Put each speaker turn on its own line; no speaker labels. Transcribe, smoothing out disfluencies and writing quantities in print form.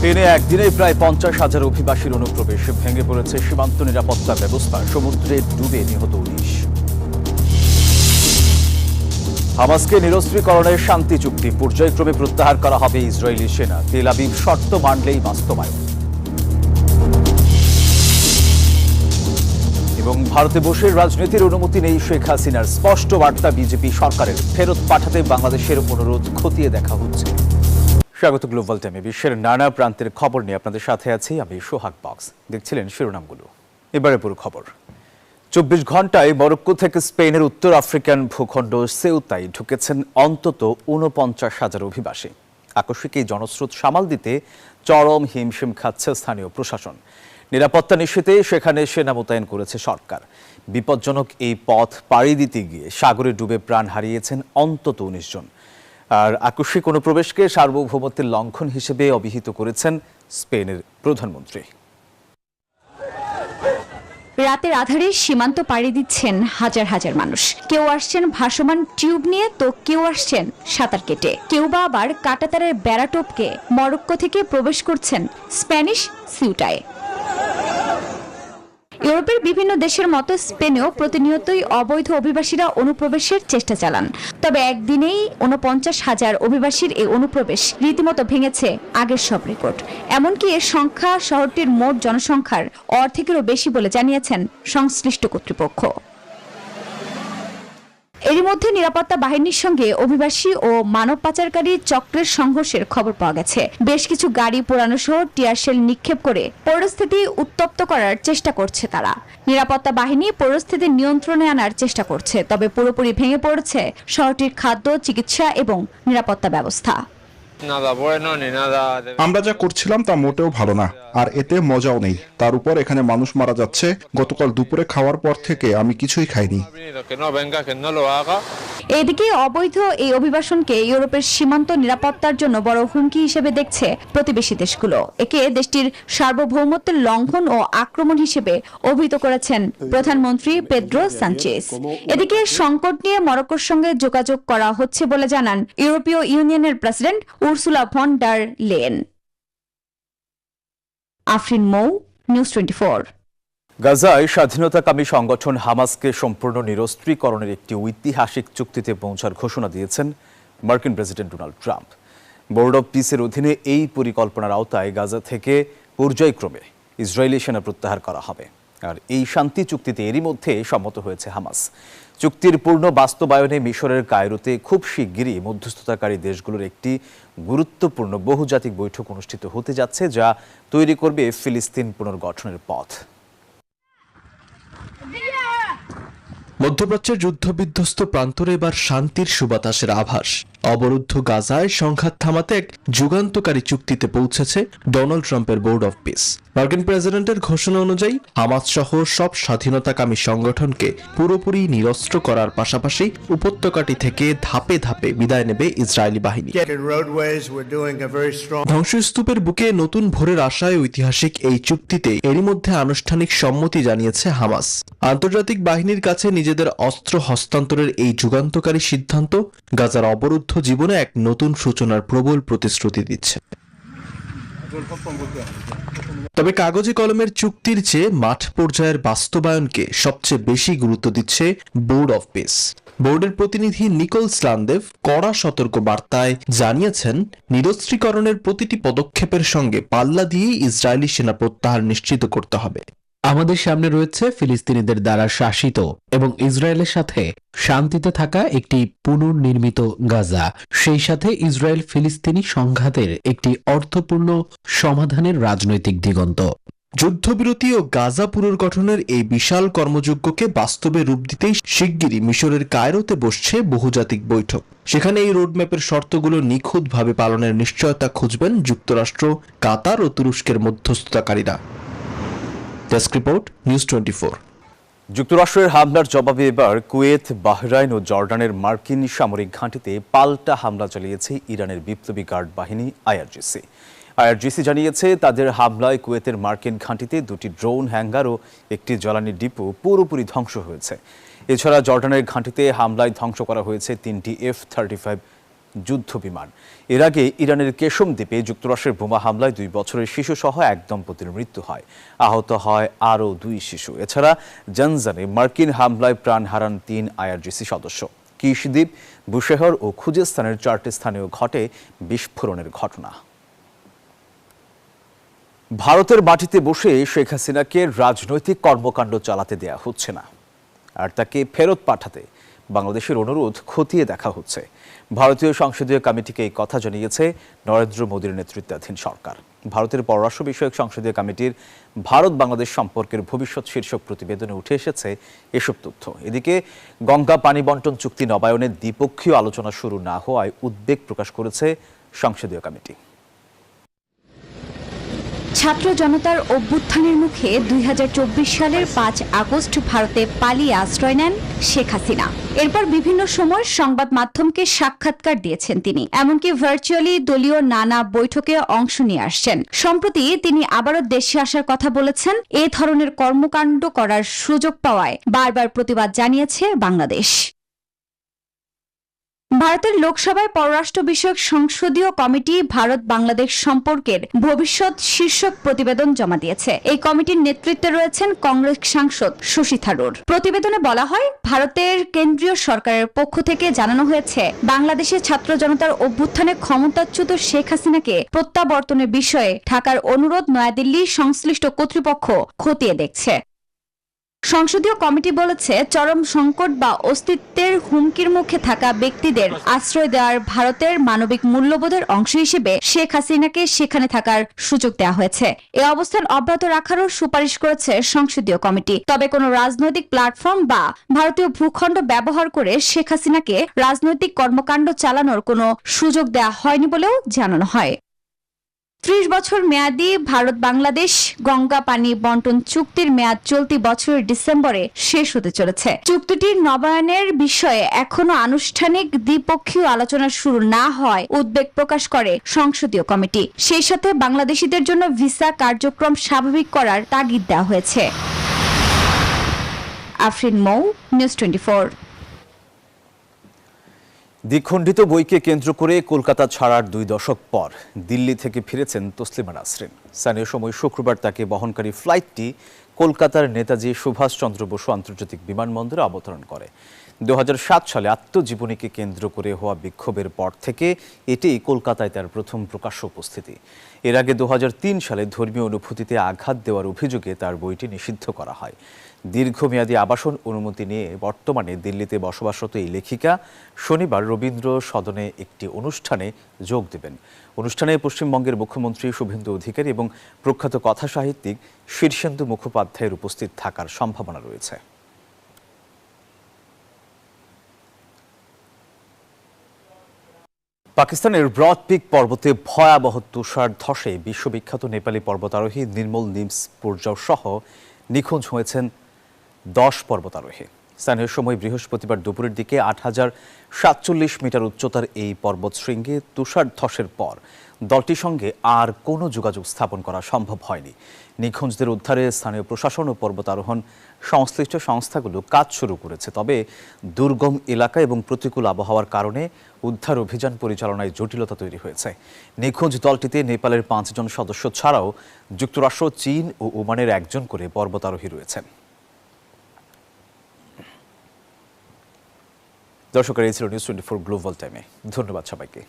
স্পেনে একদিনে প্রায় 50,000 অভিবাসীর অনুপ্রবেশ, ভেঙে পড়েছে সীমান্ত নিরাপত্তা ব্যবস্থা, সমুদ্রে ডুবে নিহত 19। হামাসকে নিরস্ত্রীকরণের শান্তি চুক্তি পর্যায়ক্রমে প্রত্যাহার করা হবে ইসরায়েলি সেনা, তেল আবিব শর্ত মানলেই বাস্তবায়ন। এবং ভারতে বসে রাজনীতির অনুমতি নেই শেখ হাসিনার, স্পষ্ট বার্তা বিজেপি সরকারের, ফেরত পাঠাতে বাংলাদেশের অনুরোধ খতিয়ে দেখা হচ্ছে। স্বাগত গ্লোবাল টাইমে। বিশ্বের নানা প্রান্তের খবর নিয়ে আপনাদের সাথে আছি আমি সোহাগ বক্স। দেখছিলেন শিরোনামগুলো, এবারে পুরো খবর। 24 ঘন্টায় মরক্কো থেকে স্পেনের উত্তর আফ্রিকান ভূখণ্ড সেউতায় ঢুকেছেন অন্তত 49,000 অভিবাসী। আকস্মিক এই জনস্রোত সামাল দিতে চরম হিমশিম খাচ্ছে স্থানীয় প্রশাসন। নিরাপত্তা নিশ্চিতে সেখানে সেনা মোতায়েন করেছে সরকার। বিপজ্জনক এই পথ পাড়ি দিতে গিয়ে সাগরে ডুবে প্রাণ হারিয়েছেন অন্তত 19 জন। আর আকস্মিক অনুপ্রবেশকে সার্বভৌমত্বের লঙ্ঘন হিসেবে অভিহিত করেছেন স্পেনের প্রধানমন্ত্রী।
রাতের আধারে সীমান্ত পাড়ি দিচ্ছেন হাজার হাজার মানুষ। কেউ আসছেন ভাসমান টিউব নিয়ে, তো কেউ আসছেন সাঁতার কেটে, কেউ বা আবার কাঁটাতারের বেড়া টপকে মরক্কো থেকে প্রবেশ করছেন স্প্যানিশ সিউটায়। ইউরোপের বিভিন্ন দেশের মতো স্পেনেও প্রতিনিয়তই অবৈধ অভিবাসীরা অনুপ্রবেশের চেষ্টা চালান। তবে একদিনেই 49,000 অভিবাসীর এই অনুপ্রবেশ রীতিমতো ভেঙেছে আগের সব রেকর্ড। এমনকি এর সংখ্যা শহরটির মোট জনসংখ্যার অর্ধেকেরও বেশি বলে জানিয়েছেন সংশ্লিষ্ট কর্তৃপক্ষ। এরই মধ্যে নিরাপত্তা বাহিনীর সঙ্গে অভিবাসী ও মানব পাচারকারী চক্রের সংঘর্ষের খবর পাওয়া গেছে। বেশ কিছু গাড়ি পোড়ানো সহ টিয়ারশেল নিক্ষেপ করে পরিস্থিতি উত্তপ্ত করার চেষ্টা করছে তারা। নিরাপত্তা বাহিনী পরিস্থিতি নিয়ন্ত্রণে আনার চেষ্টা করছে, তবে পুরোপুরি ভেঙে পড়েছে শহরটির খাদ্য, চিকিৎসা এবং নিরাপত্তা ব্যবস্থা।
আমরা যা করছিলাম তা মোটেও ভালো না, আর এতে মজাও নেই। তার উপর এখানে মানুষ মারা যাচ্ছে। গতকাল দুপুরে খাওয়ার পর থেকে আমি কিছুই খাইনি।
এদিকে অবৈধ এই অভিবাসনকে ইউরোপের সীমান্ত নিরাপত্তার জন্য বড় হুমকি হিসেবে দেখছে প্রতিবেশী দেশগুলো। একে দেশটির সার্বভৌমত্বের লঙ্ঘন ও আক্রমণ হিসেবে অভিহিত করেছেন প্রধানমন্ত্রী পেদ্রো সানচেজ। এদিকে সংকট নিয়ে মরক্কোর সঙ্গে যোগাযোগ করা হচ্ছে বলে জানান ইউরোপীয় ইউনিয়নের president Ursula von der Leyen. Afrin Mou, news 24।
গাজায় স্বাধীনতাকামী সংগঠন হামাসকে সম্পূর্ণ নিরস্ত্রীকরণের একটি ঐতিহাসিক চুক্তিতে পৌঁছার ঘোষণা দিয়েছেন মার্কিন president Donald Trump. Board of পিসের অধীনে এই পরিকল্পনার আওতায় গাজা থেকে পর্যায়ক্রমে ইসরায়েলি সেনা প্রত্যাহার করা হবে। আর এই শান্তি চুক্তিতে এরই মধ্যে সম্মত হয়েছে হামাস। চুক্তির পূর্ণ বাস্তবায়নে মিশরের কায়রোতে খুব শিগগিরই মধ্যস্থতাকারী দেশগুলোর একটি গুরুত্বপূর্ণ বহুজাতিক বৈঠক অনুষ্ঠিত হতে যাচ্ছে, যা তৈরি করবে ফিলিস্তিন পুনর্গঠনের পথ।
মধ্যপ্রাচ্যের যুদ্ধবিধ্বস্ত প্রান্তরে এবার শান্তির সুবাতাসের আভাস। অবরুদ্ধ গাজায় সংঘাত থামাতে এক যুগান্তকারী চুক্তিতে পৌঁছেছে ডোনাল্ড ট্রাম্পের বোর্ড অব পিস। মার্কিন প্রেসিডেন্টের ঘোষণা অনুযায়ী হামাস সহ সব স্বাধীনতাকামী সংগঠনকে পুরোপুরি নিরস্ত্র করার পাশাপাশি উপত্যকাটি থেকে ধাপে ধাপে বিদায় নেবে ইসরায়েলি বাহিনী। ধ্বংসস্তূপের বুকে নতুন ভোরের আশায় ঐতিহাসিক এই চুক্তিতে এরই মধ্যে আনুষ্ঠানিক সম্মতি জানিয়েছে হামাস। আন্তর্জাতিক বাহিনীর কাছে নিজেদের অস্ত্র হস্তান্তরের এই যুগান্তকারী সিদ্ধান্ত গাজার অবরুদ্ধ জীবনে এক নতুন সূচনার প্রবল প্রতিশ্রুতি দিচ্ছে। তবে কাগজে কলমের চুক্তির চেয়ে মাঠ পর্যায়ের বাস্তবায়নকে সবচেয়ে বেশি গুরুত্ব দিচ্ছে বোর্ড অব পিস। বোর্ডের প্রতিনিধি নিকোল স্লানদেভ কড়া সতর্ক বার্তায় জানিয়েছেন, নিরস্ত্রীকরণের প্রতিটি পদক্ষেপের সঙ্গে পাল্লা দিয়েই ইসরায়েলি সেনা প্রত্যাহার নিশ্চিত করতে হবে।
আমাদের সামনে রয়েছে ফিলিস্তিনিদের দ্বারা শাসিত এবং ইসরায়েলের সাথে শান্তিতে থাকা একটি পুনর্নির্মিত গাজা, সেই সাথে ইসরায়েল ফিলিস্তিনি সংঘাতের একটি অর্থপূর্ণ সমাধানের রাজনৈতিক দিগন্ত।
যুদ্ধবিরতি ও গাজা পুনর্গঠনের এই বিশাল কর্মযজ্ঞকে বাস্তবে রূপ দিতেই শিগগিরই মিশরের কায়রোতে বসছে বহুজাতিক বৈঠক। সেখানে এই রোডম্যাপের শর্তগুলো নিখুঁতভাবে পালনের নিশ্চয়তা খুঁজবেন যুক্তরাষ্ট্র, কাতার ও তুরস্কের মধ্যস্থতাকারীরা। Desk report, news 24।
যুক্তরাষ্ট্রের হামলার জবাবে এবার কুয়েত, বাহরাইন ও জর্ডানের মার্কিন সামরিক ঘাঁটিতে পাল্টা হামলা চালিয়েছে ইরানের বিপ্লবী গার্ড বাহিনী আইআরজিসি। আইআরজিসি জানিয়েছে, তাদের হামলায় কুয়েতের মার্কিন ঘাঁটিতে 2টি ড্রোন হ্যাঙ্গার ও একটি জ্বালানি ডিপো পুরোপুরি ধ্বংস হয়েছে। এছাড়া জর্ডানের ঘাঁটিতে হামলায় ধ্বংস করা হয়েছে 3টি F-35 যুদ্ধ বিমান। এর আগে ইরানের কেশম দ্বীপে যুক্তরাষ্ট্রের বোমা হামলায় 2 বছরের শিশুসহ এক দম্পতির মৃত্যু হয়। আহত হয় আরও 2 শিশু। এছাড়া জানজানে মার্কিন হামলায় প্রাণ হারান 3 আইআরজিসি সদস্য। কিশদ্বীপ, বুশেহর ও খুজেস্তানের 4টি স্থানেও ঘটে বিস্ফোরণের ঘটনা। ভারতের মাটিতে বসে শেখ হাসিনাকে রাজনৈতিক কর্মকাণ্ড চালাতে দেয়া হচ্ছে না, আর তাকে ফেরত পাঠাতে বাংলাদেশের অনুরোধ খতিয়ে দেখা হচ্ছে। ভারতীয় সংসদীয় কমিটিকে এই কথা জানিয়েছে নরেন্দ্র মোদীর নেতৃত্বাধীন সরকার। ভারতের পররাষ্ট্র বিষয়ক সংসদীয় কমিটির ভারত বাংলাদেশ সম্পর্কের ভবিষ্যৎ শীর্ষক প্রতিবেদনে উঠে এসেছে এসব তথ্য। এদিকে গঙ্গা পানি বন্টন চুক্তি নবায়নের দ্বিপক্ষীয় আলোচনা শুরু না হওয়ায় উদ্বেগ প্রকাশ করেছে সংসদীয় কমিটি।
ছাত্র জনতার অভ্যুত্থানের মুখে 2024 সালের 5 আগস্ট ভারতে পালিয়ে আশ্রয় নেন শেখ হাসিনা। এরপর বিভিন্ন সময় সংবাদ মাধ্যমকে সাক্ষাৎকার দিয়েছেন তিনি, এমনকি ভার্চুয়ালি দলীয় নানা বৈঠকে অংশ নিয়ে আসছেন। সম্প্রতি তিনি আবারও দেশে আসার কথা বলেছেন। এ ধরনের কর্মকাণ্ড করার সুযোগ পাওয়ায় বারবার প্রতিবাদ জানিয়েছে বাংলাদেশ। ভারতের লোকসভায় পররাষ্ট্র বিষয়ক সংসদীয় কমিটি ভারত বাংলাদেশ সম্পর্কের ভবিষ্যৎ শীর্ষক প্রতিবেদন জমা দিয়েছে। এই কমিটির নেতৃত্বে রয়েছেন কংগ্রেস সাংসদ শশী থারুর। প্রতিবেদনে বলা হয়, ভারতের কেন্দ্রীয় সরকারের পক্ষ থেকে জানানো হয়েছে, বাংলাদেশের ছাত্র জনতার অভ্যুত্থানে ক্ষমতাচ্যুত শেখ হাসিনাকে প্রত্যাবর্তনের বিষয়ে ঢাকার অনুরোধ নয়াদিল্লি সংশ্লিষ্ট কর্তৃপক্ষ খতিয়ে দেখছে। সংসদীয় কমিটি বলেছে, চরম সংকট বা অস্তিত্বের হুমকির মুখে থাকা ব্যক্তিদের আশ্রয় দেওয়ার ভারতের মানবিক মূল্যবোধের অংশ হিসেবে শেখ হাসিনাকে সেখানে থাকার সুযোগ দেওয়া হয়েছে। এ অবস্থান অব্যাহত রাখারও সুপারিশ করেছে সংসদীয় কমিটি। তবে কোনো রাজনৈতিক প্ল্যাটফর্ম বা ভারতীয় ভূখণ্ড ব্যবহার করে শেখ হাসিনাকে রাজনৈতিক কর্মকাণ্ড চালানোর কোনো সুযোগ দেওয়া হয়নি বলেও জানানো হয়। 30 বছর মেয়াদী ভারত বাংলাদেশ গঙ্গা পানি বন্টন চুক্তির মেয়াদ চলতি বছরের ডিসেম্বরে শেষ হতে চলেছে। চুক্তিটির নবায়নের বিষয়ে এখনো আনুষ্ঠানিক দ্বিপক্ষীয় আলোচনা শুরু না হওয়ায় উদ্বেগ প্রকাশ করে সংসদীয় কমিটি। সেই সাথে বাংলাদেশিদের জন্য ভিসা কার্যক্রম স্বাভাবিক করার তাগিদ দেওয়া হয়েছে। আফরিন মৌ, নিউজ 24।
দ্বিখণ্ডিত বইকে কেন্দ্র করে কলকাতা ছাড়ার 2 দশক পর দিল্লি থেকে ফিরেছেন তসলিমা নাসরিন। স্থানীয় সময় শুক্রবার তাকে বহনকারী ফ্লাইটটি কলকাতার নেতাজি সুভাষচন্দ্র বসু আন্তর্জাতিক বিমানবন্দরে অবতরণ করে। 2007 সালে আত্মজীবনীকে কেন্দ্র করে হওয়া বিক্ষোভের পর থেকে এটি কলকাতায় তার প্রথম প্রকাশ্য উপস্থিতি। এর আগে 2003 সালে ধর্মীয় অনুভূতিতে আঘাত দেওয়ার অভিযোগে তার বইটি নিষিদ্ধ করা হয়। দীর্ঘমেয়াদী আবাসন অনুমতি নিয়ে বর্তমানে দিল্লিতে বসবাসরত এই লেখিকা শনিবার রবীন্দ্র সদনে একটি অনুষ্ঠানে যোগ দেবেন। অনুষ্ঠানে পশ্চিমবঙ্গের মুখ্যমন্ত্রী শুভেন্দু অধিকারী এবং প্রখ্যাত কথা সাহিত্যিক শীর্ষেন্দু মুখোপাধ্যায়ের উপস্থিত থাকার সম্ভাবনা রয়েছে। পাকিস্তানের ব্রড পিক পর্বতে ভয়াবহ তুষার ধসে বিশ্ববিখ্যাত নেপালি পর্বতারোহী নির্মল নিমসপুরজাও সহ নিখোঁজ হয়েছেন 10 পর্বতারোহী। স্থানীয় সময় বৃহস্পতিবার দুপুরের দিকে 8047 মিটার উচ্চতার এই পর্বতশৃঙ্গে তুষার ধসের পর দলটির সঙ্গে আর কোনো যোগাযোগ স্থাপন করা সম্ভব হয়নি। নিখোঁজদের উদ্ধারে স্থানীয় প্রশাসন ও পর্বতারোহণ সংশ্লিষ্ট সংস্থাগুলো কাজ শুরু করেছে। তবে দুর্গম এলাকা এবং প্রতিকূল আবহাওয়ার কারণে উদ্ধার অভিযান পরিচালনায় জটিলতা তৈরি হয়েছে। নিখোঁজ দলটিতে নেপালের 5 জন সদস্য ছাড়াও যুক্তরাষ্ট্র, চীন ও ওমানের 1 জন করে পর্বতারোহী রয়েছেন। দর্শকের এই ছিল নিউজ 24 গ্লোবাল টাইমে। ধন্যবাদ সবাইকে।